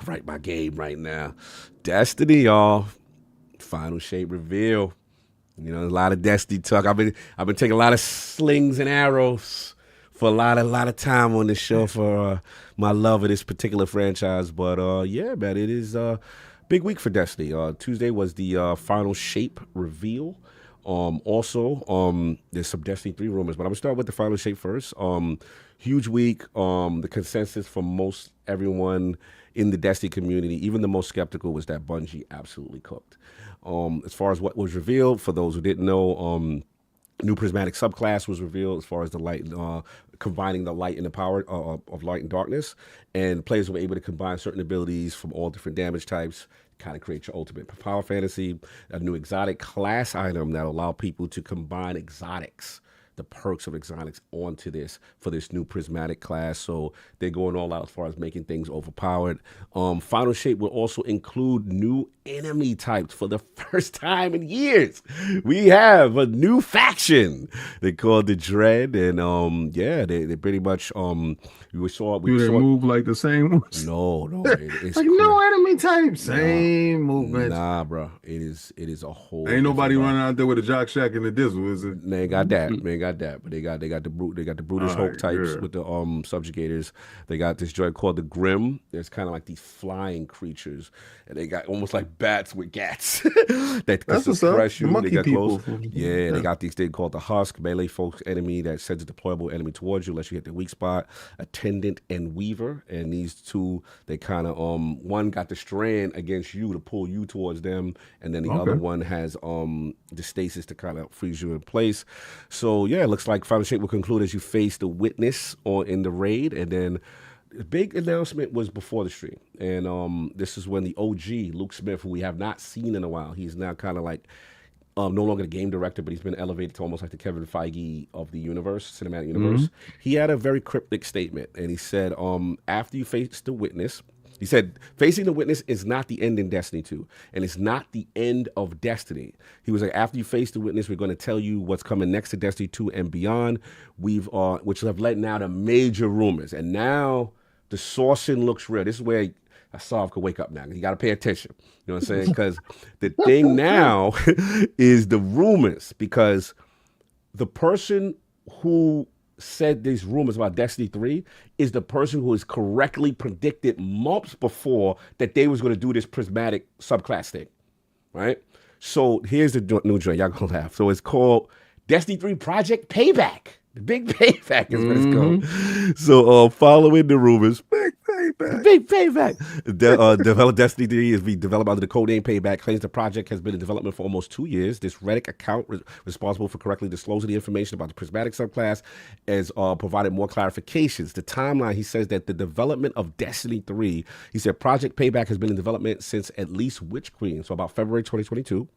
write my game right now. Destiny, y'all. Final shape reveal. You know, a lot of Destiny talk. I've been taking a lot of slings and arrows for a lot of time on this show for my love of this particular franchise. But yeah, man, it is a big week for Destiny. Tuesday was the final shape reveal. Also, there's some Destiny 3 rumors, but I'm gonna start with the final shape first. Huge week. The consensus for most everyone in the Destiny community, even the most skeptical, was that Bungie absolutely cooked. As far as what was revealed, for those who didn't know, new prismatic subclass was revealed as far as the light, combining the light and the power of light and darkness, and players were able to combine certain abilities from all different damage types, kind of create your ultimate power fantasy. A new exotic class item that allow people to combine exotics, the perks of exotics, onto this for this new prismatic class. So they're going all out as far as making things overpowered. Final shape will also include new enemy types for the first time in years. We have a new faction they call the Dread, and yeah, they pretty much we saw move like the same ones. No, it's like no enemy type, same movement. Nah, bro, it is a whole. Ain't nobody running out there with a jock shack and a dizzle, is it? They ain't got that. They ain't got that. But they got the brutish Hulk types with the subjugators. They got this joint called the Grim. There's kind of like these flying creatures, and they got almost like bats with gats that can suppress you. The monkey they got people. Yeah, they got these things called the Husk, melee folks enemy that sends a deployable enemy towards you unless you hit the weak spot. Attendant and Weaver, and these two, they kind of one got the strand against you to pull you towards them, and then the other one has the stasis to kind of freeze you in place. So yeah, it looks like Final Shape will conclude as you face the Witness in the raid, and then the big announcement was before the stream, and this is when the OG Luke Smith, who we have not seen in a while, he's now kind of like no longer the game director, but he's been elevated to almost like the Kevin Feige of the universe, cinematic universe. Mm-hmm. He had a very cryptic statement, and he said, after you face the Witness, he said, facing the Witness is not the end in Destiny 2, and it's not the end of Destiny. He was like, after you face the Witness, we're going to tell you what's coming next to Destiny 2 and beyond, which have led now to major rumors. And now the sourcing looks real. This is where Asaf could wake up now. You got to pay attention. You know what I'm saying? Because the thing now is the rumors, because the person who said these rumors about Destiny 3 is the person who has correctly predicted months before that they was going to do this prismatic subclass thing, right? So here's the new joint. Y'all gonna laugh. So it's called Destiny 3 Project Payback. The big payback is what it's called. So following the rumors, Big payback. Developed Destiny 3 is being developed under the codename Payback. Claims the project has been in development for almost 2 years. This Reddit account responsible for correctly disclosing the information about the prismatic subclass has provided more clarifications. The timeline, he says that the development of Destiny 3, he said Project Payback has been in development since at least Witch Queen, so about February 2022,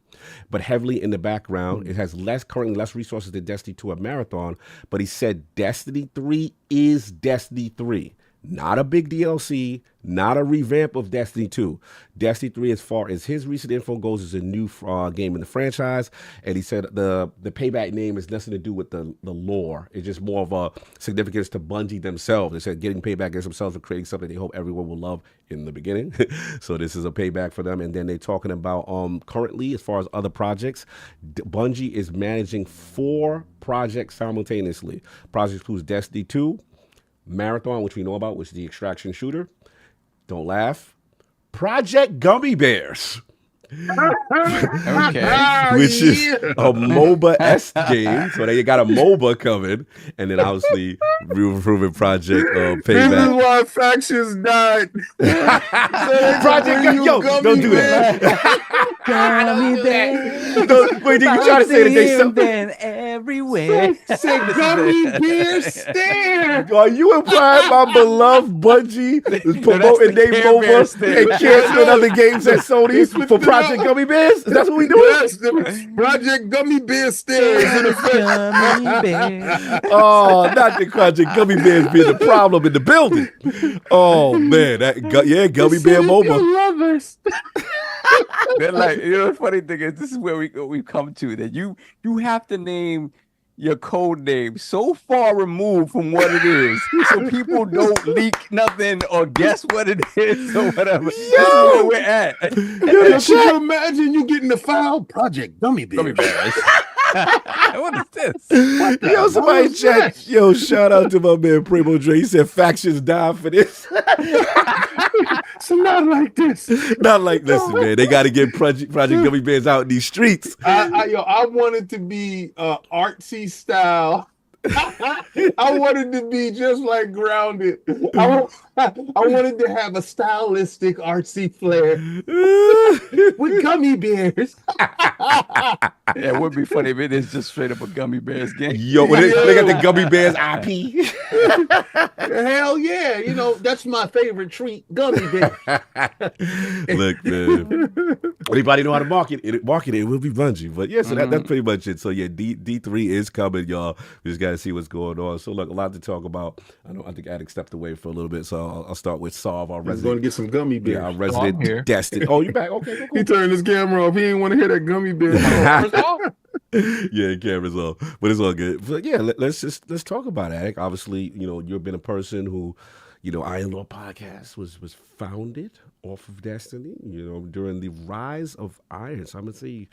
but heavily in the background. It has currently less resources than Destiny 2 at Marathon, but he said Destiny 3 is Destiny 3. Not a big DLC, not a revamp of Destiny 2. Destiny 3, as far as his recent info goes, is a new game in the franchise. And he said the Payback name has nothing to do with the lore. It's just more of a significance to Bungie themselves. They said getting payback against themselves for creating something they hope everyone will love in the beginning. So this is a payback for them. And then they're talking about currently, as far as other projects, Bungie is managing 4 projects simultaneously. Projects includes Destiny 2, Marathon, which we know about, which is the extraction shooter. Don't laugh. Project Gummy Bears. Okay. Which is a MOBA-esque game. So they got a MOBA coming. And then obviously Improvement Project Payback. This is why factions died. Project don't do that. Don't do that. Wait, did you try to say that they everywhere? Say Gummy Bear Stand. Are you implying my beloved Bungie is promoting their MOBA and canceling other games at Sony for Project Gummy Bears? That's what we doing? Yes, Project Gummy Bear Stand in effect. Oh, not the Project Gummy Bears being the problem in the building. Oh man, Gummy Bear MOBA. Lovers. They're like, you know, the funny thing is, this is where we come to that you have to name your code name so far removed from what it is, so people don't leak nothing or guess what it is or whatever. This is where we're at. Yo, could you imagine you getting the file? Project Gummy Bears. What is this? Yo, somebody in chat. Yo, shout out to my man Primo Dre. He said factions die for this. So not like this. Not like this, man. They got to get Project Gummy Bears out in these streets. I wanted to be artsy style. I wanted to be just like Grounded. I wanted to have a stylistic artsy flair with gummy bears. It would be funny if it is just straight up a Gummy Bears game. Yo, when they got the Gummy Bears IP. Hell yeah. You know, that's my favorite treat, gummy bears. Look, man. Anybody know how to market it? It will be Bungie. But yeah, so that's pretty much it. So yeah, D3 is coming, y'all. We just got to see what's going on. So look, a lot to talk about. I think Attic stepped away for a little bit, so I'll start with Solve, our resident. He's going to get some gummy bears. Yeah, our resident Destin. Oh, you back? Okay, cool. He turned his camera off. He didn't want to hear that gummy bear. Yeah, camera's off, but it's all good. But yeah, let's talk about it, Attic. Obviously, you know, you've been a person who, you know, Iron Lord podcast was founded off of Destiny, you know, during the rise of Iron. So I'm gonna say,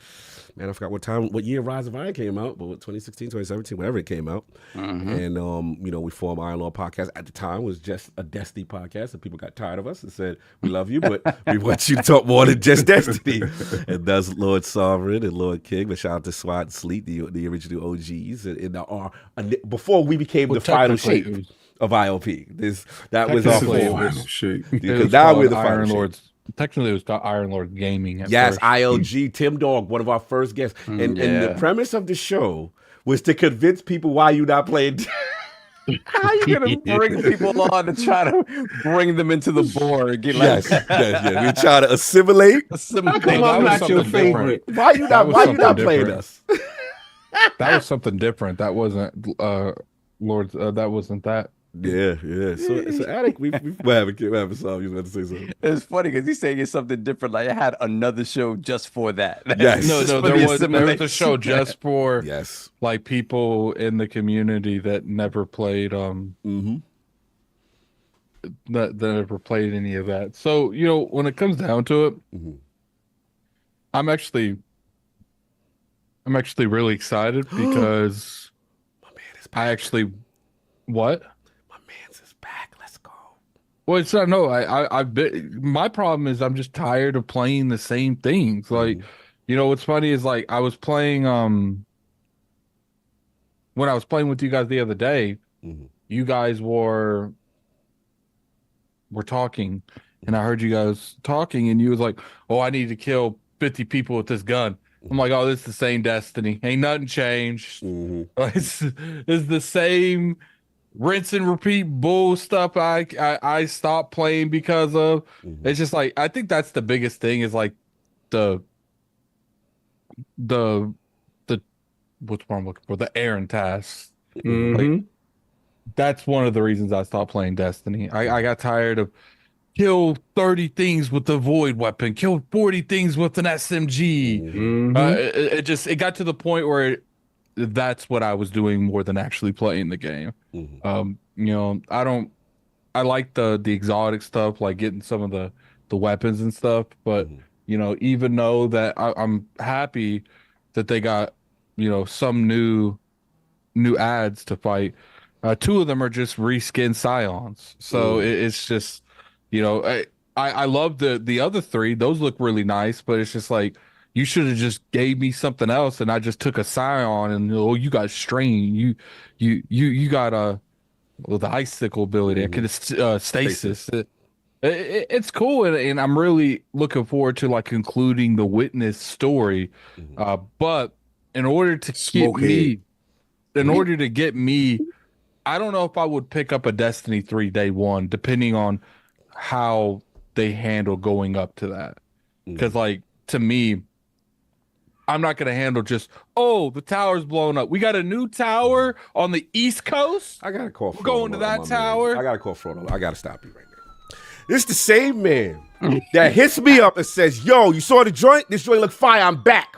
man, I forgot what year Rise of Iron came out, but 2016, 2017, whenever it came out. And you know, we formed Iron Lord podcast. At the time, it was just a Destiny podcast, and people got tired of us and said, "We love you, but we want you to talk more than just Destiny." And that's Lord Sovereign and Lord King. But shout out to SWAT and Sleep, the original OGs, and before we became the final shape of IOP. That was our final shape. Because now we're the final shape. Technically, it was called Iron Lord Gaming. Yes, first. ILG, Tim Dog, one of our first guests. And the premise of the show was to convince people why you not playing. How you gonna bring people on to try to bring them into the board? Yes. We're trying to assimilate. How come I'm not your favorite? Why you not playing us? That was something different. That wasn't Lord. That wasn't that. Yeah. So Attic, we have a song. You was about to say something. It's funny because he's saying it's something different. Like I had another show just for that. Yes. No, there was a show just for like people in the community that never played that never played any of that. So, you know, when it comes down to it, I'm actually really excited because I actually what? Well, it's not. No, I've been. My problem is I'm just tired of playing the same things. Like, you know, what's funny is like I was playing. When I was playing with you guys the other day, you guys were talking, and I heard you guys talking, and you was like, "Oh, I need to kill 50 people with this gun." I'm like, "Oh, this is the same Destiny. Ain't nothing changed. It's the same." Rinse and repeat bull stuff I stopped playing because of. It's just like I think that's the biggest thing is like the what's what I'm looking for, the errand tasks. Like, that's one of the reasons I stopped playing Destiny. I got tired of kill 30 things with the void weapon, kill 40 things with an SMG. It got to the point where that's what I was doing more than actually playing the game. You know, I like the exotic stuff, like getting some of the weapons and stuff, but you know, even though that I'm happy that they got, you know, some new ads to fight, two of them are just reskin Scions. So it's just, you know, I love the other three. Those look really nice, but it's just like, you should have just gave me something else, and I just took a Scion, and you got Strain, you got the icicle ability, I could stasis. It's cool, and I'm really looking forward to like concluding the Witness story. But in order to get me, I don't know if I would pick up a Destiny 3 day one, depending on how they handle going up to that. Because like to me, I'm not going to handle just, the tower's blown up. We got a new tower on the East Coast. I got to call We're going to that tower. I got to call Frodo. I got to stop you right now. This the same man that hits me up and says, yo, you saw the joint? This joint look fire. I'm back.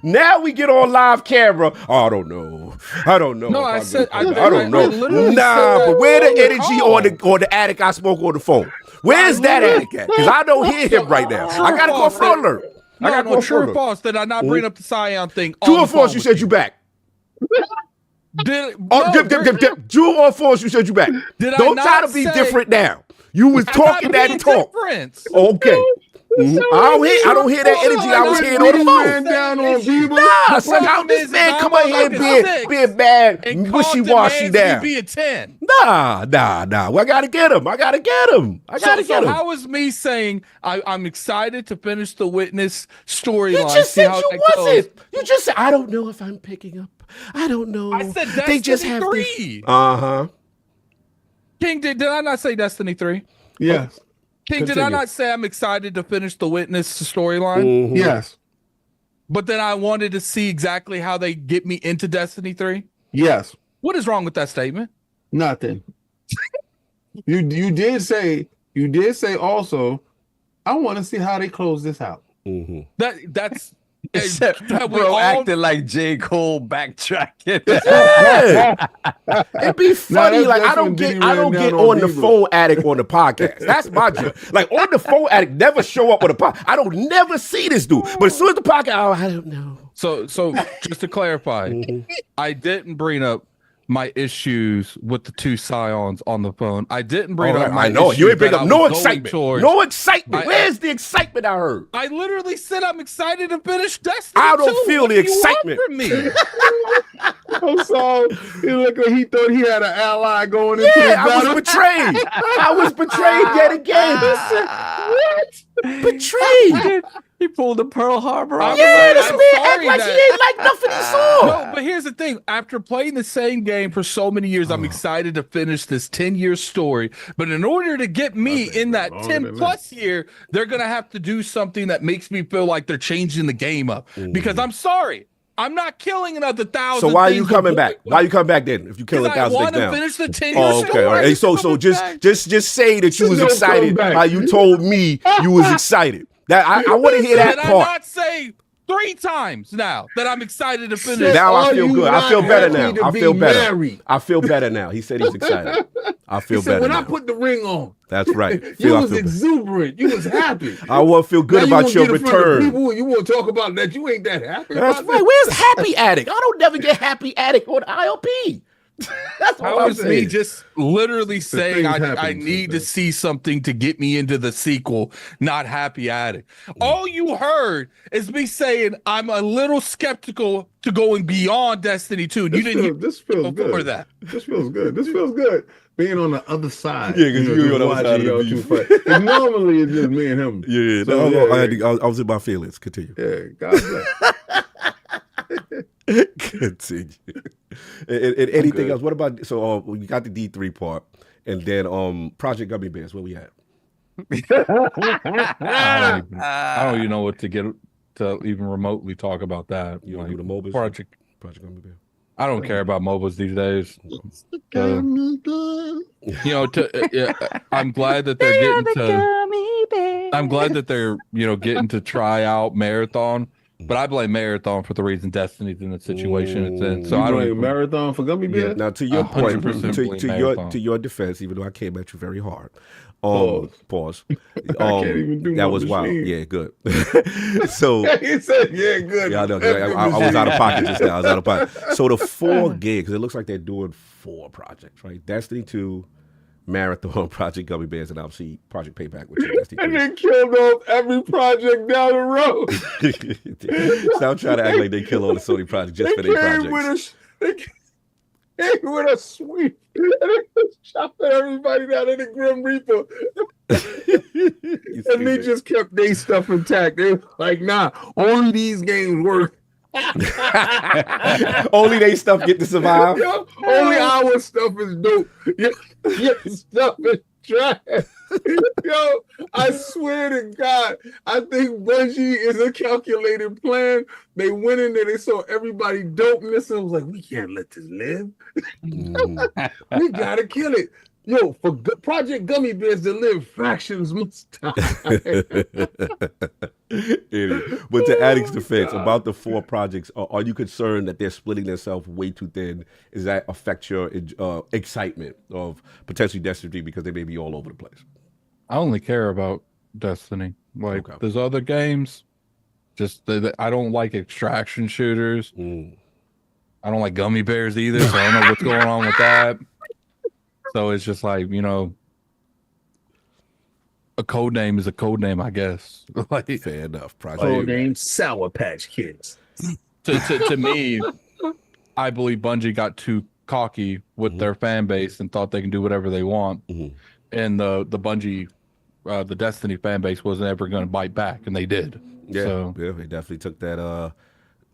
Now we get on live camera. Oh, I don't know. No, I said I don't know. literally Nah, said but where the that energy call. on the attic I spoke on the phone? Where's that attic at? Because I don't hear him right now. I gotta go for alert. I gotta go true for or alert. false. Did I not bring up the Scion thing? True or false? You said you back. True or false? You said you back. Don't try to be different now. You was talking that talk. Okay. I don't hear that energy I was hearing on the phone. Down on people. Nah, son, how this man come out here being bad, wishy-washy down. Be a 10. Nah. Well, I gotta get him. So how is me saying I'm excited to finish the Witness storyline? You just said you wasn't. You just said I don't know if I'm picking up. I don't know. I said Destiny they just have 3. King, did I not say Destiny 3? Yes. King, did I not say I'm excited to finish the Witness storyline? Yes. But then I wanted to see exactly how they get me into Destiny 3? Yes. What is wrong with that statement? Nothing. You did say also, I want to see how they close this out. That's bro acting like J. Cole backtracking. Yeah. It'd be funny. Like I don't get on the phone addict on the podcast. That's my job. Like on the phone addict never show up on the podcast. I don't never see this dude. But as soon as the podcast, I don't know. So just to clarify, I didn't bring up my issues with the 2 Scions on the phone. I didn't bring up my issues. You ain't bring up no excitement. No excitement. Where's the excitement I heard? I literally said I'm excited to finish Destiny. I don't feel the excitement from me. I'm sorry. He looked like he thought he had an ally going into the battle. I was betrayed yet again. What? Betrayed. He pulled the Pearl Harbor off. Yeah, this man act like he ain't like nothing he saw. No, but here's the thing. After playing the same game for so many years, I'm excited to finish this 10-year story. But in order to get me in that 10-plus year, they're going to have to do something that makes me feel like they're changing the game up. Because I'm sorry. I'm not killing another 1,000. So why are you coming back? Why are you coming back then? If you kill 1,000 things down, I want to finish the 10-year story. All right. Hey, so just say that you was excited. How you told me you was excited. That I want to hear that part. Did I not say 3 times now that I'm excited to finish? Now I feel good. I feel better now. I feel better. I feel better now. He said he's excited. I feel better when now. I put the ring on. That's right. You was exuberant. You was happy. I want to feel good about your return. You want to talk about that. You ain't that happy. That's right. Where's Happy Addict? I don't never get Happy Addict on IOP. That's what I'm saying. Me just literally saying I need to see something to get me into the sequel, not Happy Addict. All you heard is me saying I'm a little skeptical to going beyond Destiny 2. You didn't. This feels good. This feels good. This feels good. Being on the other side. Yeah, because you're on the other side of the beef. Normally it's just me and him. Yeah. So, I was in my feelings. Continue. Yeah. God bless. Continue. And anything else? What about we got the D3 part, and then Project Gummy Bears. Where we at? I don't even know what to get to even remotely talk about that. You want to do the MOBAs? Project Gummy Bear. I don't care about MOBAs these days. I'm glad that they're getting to. I'm glad that they're getting to try out Marathon. But I blame Marathon for the reason Destiny's in the situation it's in. So I don't blame Marathon for Gummy Bears. Yeah, now to your point, to your defense, even though I came at you very hard. Pause. I can't even do that was wild. Yeah, good. So he said, "Yeah, good." Yeah, I know. I was out of pocket just now. I was out of pocket. So the 4 gigs, because it looks like they're doing 4 projects, right? Destiny 2, Marathon, Project Gummy Bears, and obviously Project Payback, which is Destiny 3. And they killed off every project down the road. Stop trying to act like they kill all the Sony projects just for their projects. They came with a sweep. And they chopping everybody down in the Grim Reaper. And they just kept their stuff intact. They were like, nah, only these games work. Only they stuff get to survive. Yo, only our stuff is dope. Your stuff is trash. Yo, I swear to God, I think Bungie is a calculated plan. They went in there, they saw everybody dopeness, and was like, we can't let this live. We gotta kill it. Yo, for Project Gummy Bears to live, factions must die. Idiot. But to Addict's defense, God. about the 4 projects, are you concerned that they're splitting themselves way too thin? Does that affect your excitement of potentially Destiny because they may be all over the place? I only care about Destiny. Like Okay. there's other games, just I don't like extraction shooters. I don't like gummy bears either, so I don't know what's going on with that. So it's just like, a code name is a code name, I guess. Like, Fair enough. Code name Sour Patch Kids. to me, I believe Bungie got too cocky with their fan base and thought they can do whatever they want. And the Bungie, the Destiny fan base wasn't ever going to bite back, and they did. Yeah, So, they definitely took that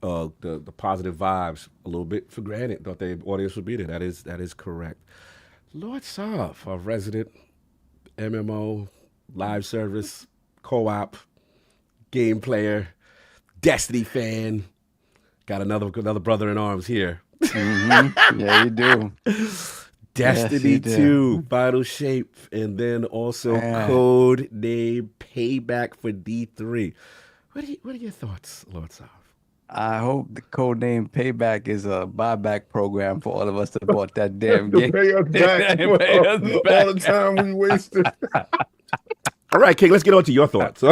the positive vibes a little bit for granted. Thought the audience would be there. That is correct. Lord Soft, our resident MMO, live service, co-op, game player, Destiny fan. Got another brother in arms here. Yeah, you do. Destiny Yes, 2, Final Shape, and then also code name Payback for D3. What are your thoughts, Lord Soft? I hope the code name Payback is a buyback program for all of us that bought that damn game. Pay us back Pay for us back. all the time we wasted. All right, King, let's get on to your thoughts.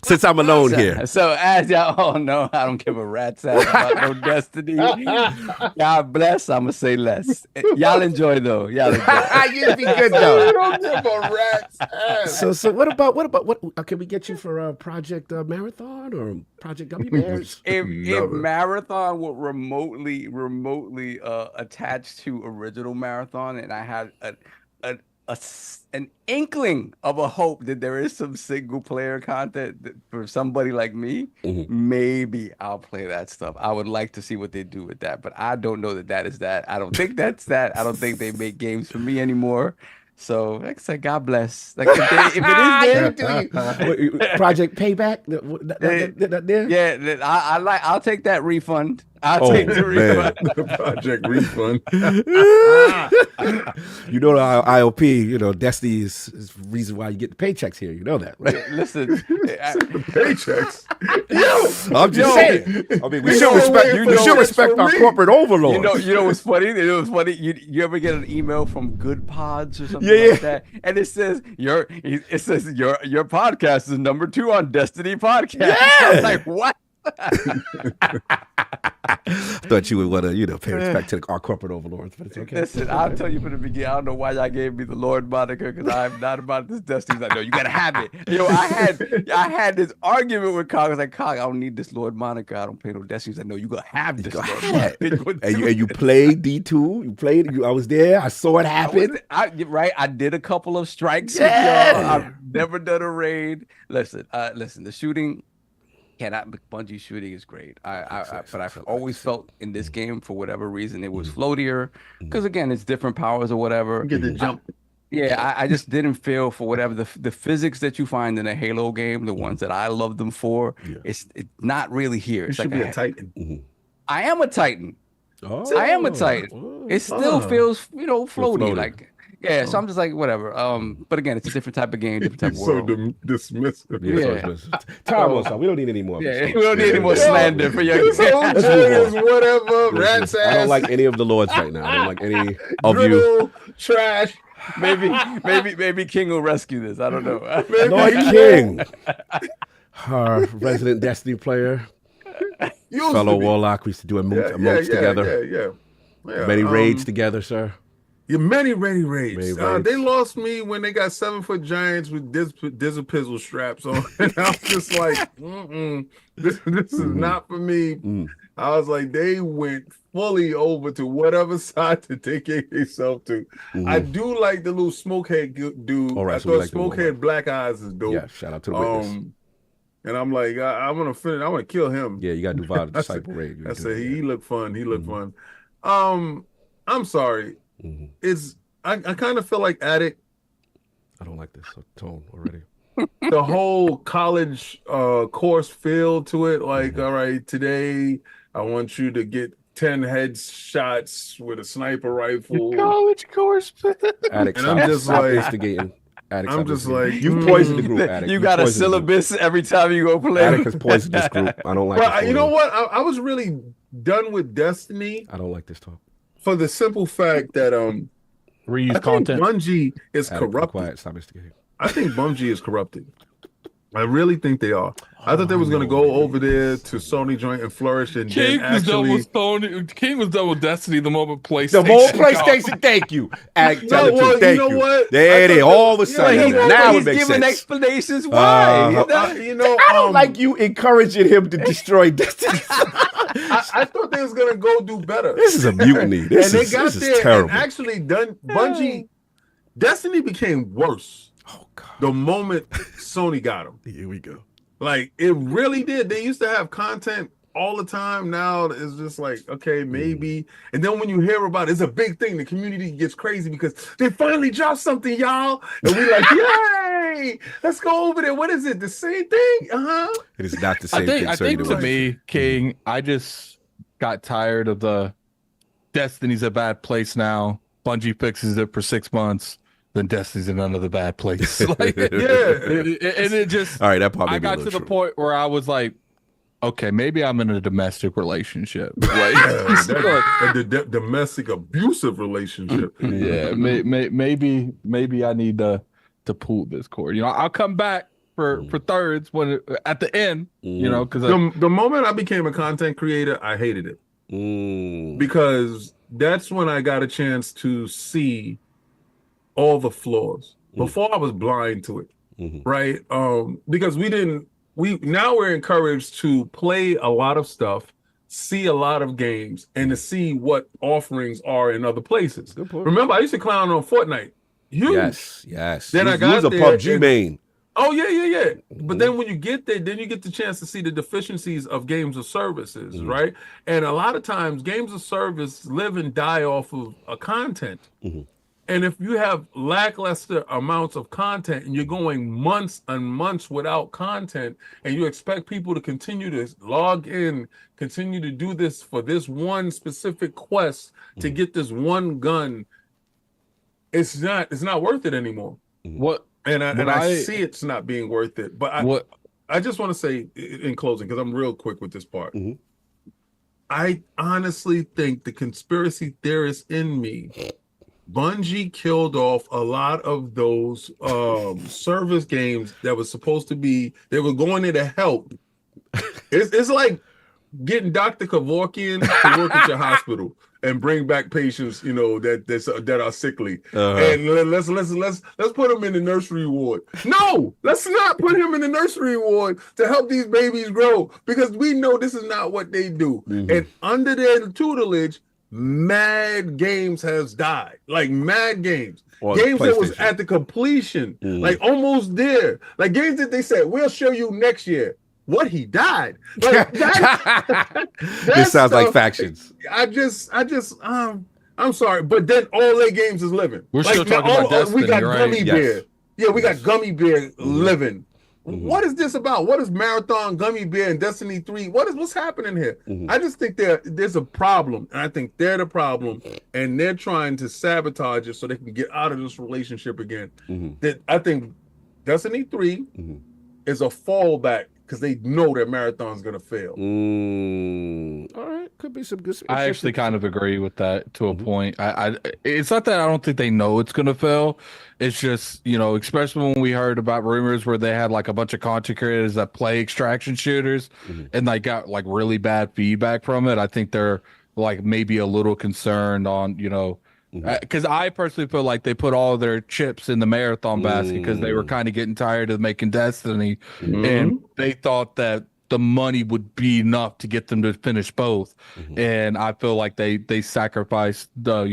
Since I'm alone here. So as y'all all know, I don't give a rat's ass about no Destiny. God bless. I'm gonna say less. Y'all enjoy though. Y'all enjoy. You'd be good We though. don't give a rat's ass. So what about can we get you for Project Marathon or Project Gummy Bears? If Never. Marathon were remotely attached to original Marathon, and I had an inkling of a hope that there is some single player content for somebody like me, maybe I'll play that stuff. I would like to see what they do with that, but I don't know that is that. I don't think that's that. I don't think they make games for me anymore. So, like I said, God bless. Like if it is there, Project Payback? There? yeah, I'll take that refund. I'll take the refund. Project refund. You know the IOP, Destiny is the reason why you get the paychecks here. You know that, right? Listen, The paychecks. I'm just saying. I mean, we should respect our corporate overlords. You know what's funny? You ever get an email from Good Pods or something Yeah. like that, and it says your podcast is number 2 on Destiny podcast. Yeah. I was like, what? Thought you would want to, pay respect to our corporate overlords, but it's okay. Listen, I'll tell you from the beginning. I don't know why y'all gave me the Lord moniker because I'm not about this Destiny. Like, no, you gotta have it. I had this argument with Cog. I was like, Cog, I don't need this Lord moniker. I don't play no Destiny. He's like, no, you gotta have this. Lord moniker. And you played D2. You played. I was there. I saw it happen. I did a couple of strikes. Yeah. I've never done a raid. Listen, the shooting. Bungie shooting is great. But I've always felt in this game, for whatever reason, it was floatier. Because again, it's different powers or whatever. Get the jump. I just didn't feel for whatever the physics that you find in a Halo game, the ones that I love them for. It's not really here. You It's should like be a Titan. I am a Titan. Oh. I am a Titan. It still feels, floaty. floaty. Like, yeah. So I'm just like, whatever. But again, it's a different type of game, different type of So world. dismissive. Yeah. Time on, son. We don't need any more. Yeah, we don't need any more slander for your This whole shit is whatever. Rat's ass. I don't like any of the lords right now. I don't like any of you. Drill, trash. Maybe King will rescue this. I don't know. Lord King, our resident Destiny player, Used fellow to be. warlock. We used to do emotes together. Yeah. Many raids together, sir. Yeah, many raids. Many raids. They lost me when they got 7-foot giants with Dizapizzle straps on. And I was just like, this is not for me. I was like, they went fully over to whatever side that they gave themselves to. I do like the little smokehead dude. All right, I so we thought like the little Smokehead Black Eyes is dope. Yeah, shout out to the witness. And I'm like, I want to finish. I want to kill him. Yeah, you got to do Violent Disciple raid. I said he looked fun. He looked fun. I'm sorry. I kind of feel like Addict. I don't like this tone already. The whole college course feel to it. Like, all right, today I want you to get 10 headshots with a sniper rifle. College course. Addict, And I'm just stop like- instigating. Addict, I'm stop just instigating. like, You've poisoned the group, Addict. You You've got a poisoned the group. syllabus every time you go play. Attic has poisoned this group. I don't like Well, this. you know what? I was really done with Destiny I don't like this talk. for the simple fact that I Reuse think content. Bungie is Addict, be corrupted. quiet. Stop instigating. I think Bungie is corrupted. I really think they are. I thought they was going to go over there to Sony joint and flourish, and King then was done actually. with Sony. King was done with Destiny the moment PlayStation. The more got- PlayStation, thank you. Addict, tell No, the well, truth. you Thank know you. what? There I it is. thought All of a that- sudden, yeah, now he's it makes giving sense. explanations why. I don't like you encouraging him to destroy Destiny. I thought they was going to go do better. This is a mutiny. This and is they got this is there terrible. and actually done. Bungie, Destiny became worse Oh God. the moment Sony got them. Here we go. Like it really did. They used to have content all the time. Now it's just like, okay, maybe. And then when you hear about it, it's a big thing. The community gets crazy because they finally dropped something, y'all. And we like, yay! Let's go over there. What is it? The same thing? It is not the same I think, thing. I sir, think either to way. me, King, I just got tired of the Destiny's a bad place now. Bungie fixes it for 6 months, then Destiny's in another bad place. Like, Yeah. and it just, All right, that probably I got to the point where I was like, okay, maybe I'm in a domestic relationship. Like, The domestic abusive relationship. yeah, maybe I need to pull this cord. You know, I'll come back for thirds when at the end. You know, because The moment I became a content creator, I hated it. Because that's when I got a chance to see all the flaws. Before I was blind to it, right? Because now we're encouraged to play a lot of stuff, see a lot of games, and to see what offerings are in other places. Good point. Remember, I used to clown on Fortnite. Huge. Yes. Then I You got was a there PUBG and- main. Oh yeah. But then when you get there, then you get the chance to see the deficiencies of games of services, right? And a lot of times, games of service live and die off of a content. And if you have lackluster amounts of content and you're going months and months without content, and you expect people to continue to log in, continue to do this for this one specific quest to get this one gun, it's not worth it anymore. what And What I I- see it's not being worth it. But what I just want to say in closing, because I'm real quick with this part. Mhm. I honestly think the conspiracy theorist in me, Bungie killed off a lot of those service games that was supposed to be, they were going there to help. It's like getting Dr. Kevorkian to work at your hospital and bring back patients, you know, that are sickly. And let's put him in the nursery ward. No, let's not put him in the nursery ward to help these babies grow, because we know this is not what they do. And under their tutelage, mad games has died. Like mad games. Or Games that was PlayStation. at the completion, like almost there. Like games that they said, we'll show you next year. What, he died? Like This sounds like stuff- factions. I'm sorry, but then all their games is living. We're still now talking about we got Destiny, right? Gummy Yes. Bear. Yeah, we Yes. got Gummy Bear living. Mhm. What is this about? What is Marathon, Gummy Bear, and Destiny 3? What's happening here? I just think there's a problem, and I think they're the problem, and they're trying to sabotage it so they can get out of this relationship again. That I think Destiny 3 is a fallback because they know that Marathon's gonna fail. All right, could be some good. I actually kind of agree with that to a point. It's not that I don't think they know it's gonna fail. It's just, you know, especially when we heard about rumors where they had like a bunch of content creators that play extraction shooters and like got like really bad feedback from it. I think they're like maybe a little concerned on, you know, because I personally feel like they put all of their chips in the Marathon basket because they were kind of getting tired of making Destiny, and they thought that the money would be enough to get them to finish both. And I feel like they sacrificed their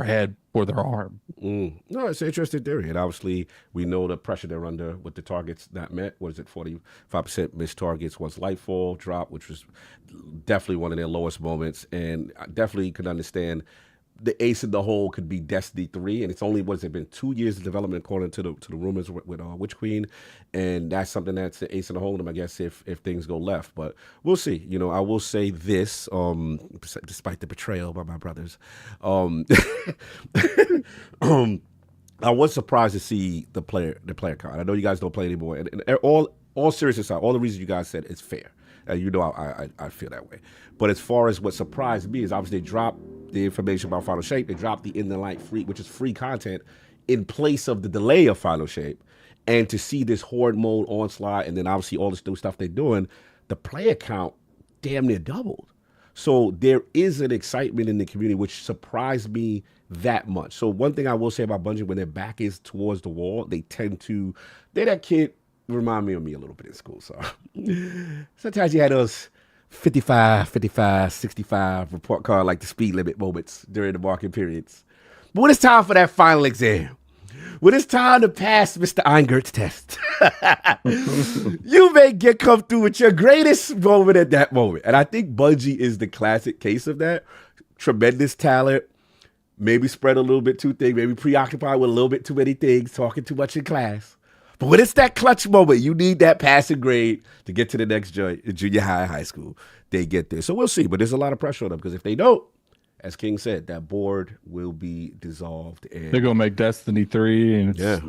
head for their arm. No, it's an interesting theory, and obviously we know the pressure they're under with the targets not met. What is it, 45% missed targets once Lightfall dropped, which was definitely one of their lowest moments, and I definitely could understand the ace in the hole could be Destiny 3, and it's only what has it been 2 years of development according to the rumors with Witch Queen, and that's something that's the ace in the hole. And I guess if things go left, but we'll see. You know, I will say this, despite the betrayal by my brothers, I was surprised to see the player count. I know you guys don't play anymore, and all seriousness aside, all the reasons you guys said is fair. You know, I feel that way. But as far as what surprised me is obviously they dropped the information about Final Shape. They dropped the In the Light free, which is free content, in place of the delay of Final Shape. And to see this Horde mode onslaught, and then obviously all this new stuff they're doing, the player count damn near doubled. So there is an excitement in the community, which surprised me that much. So one thing I will say about Bungie, when their back is towards the wall, they tend to, that kid remind me of me a little bit in school. So sometimes you had those 55, 65 report card, like the speed limit moments during the marking periods. But when it's time for that final exam, when it's time to pass Mr. Eingert's test, you may come through with your greatest moment at that moment. And I think Bungie is the classic case of that. Tremendous talent, maybe spread a little bit too thin, maybe preoccupied with a little bit too many things, talking too much in class. But when it's that clutch moment, you need that passing grade to get to the next junior high, high school. They get there. So we'll see. But there's a lot of pressure on them, because if they don't, as King said, that board will be dissolved. And they're going to make Destiny 3, and it's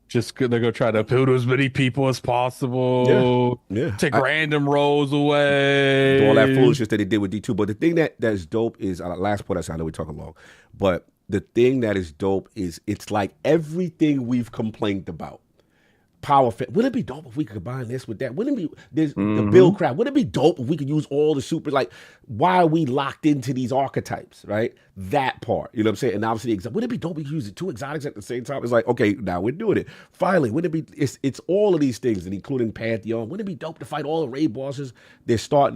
just they're going to try to appeal to as many people as possible. Yeah. Take random roles away. Do all that foolishness that they did with D2. But the thing that's dope is, last point I know we're talking long, but the thing that is dope is it's like everything we've complained about. Power fit. Wouldn't it be dope if we could combine this with that? Wouldn't it be the build crap? Wouldn't it be dope if we could use all the super, like, why are we locked into these archetypes, right? That part, you know what I'm saying? And obviously, wouldn't it be dope if we could use 2 exotics at the same time? It's like, okay, now we're doing it. Finally, wouldn't it be, it's all of these things, and including Pantheon. Wouldn't it be dope to fight all the raid bosses? They're starting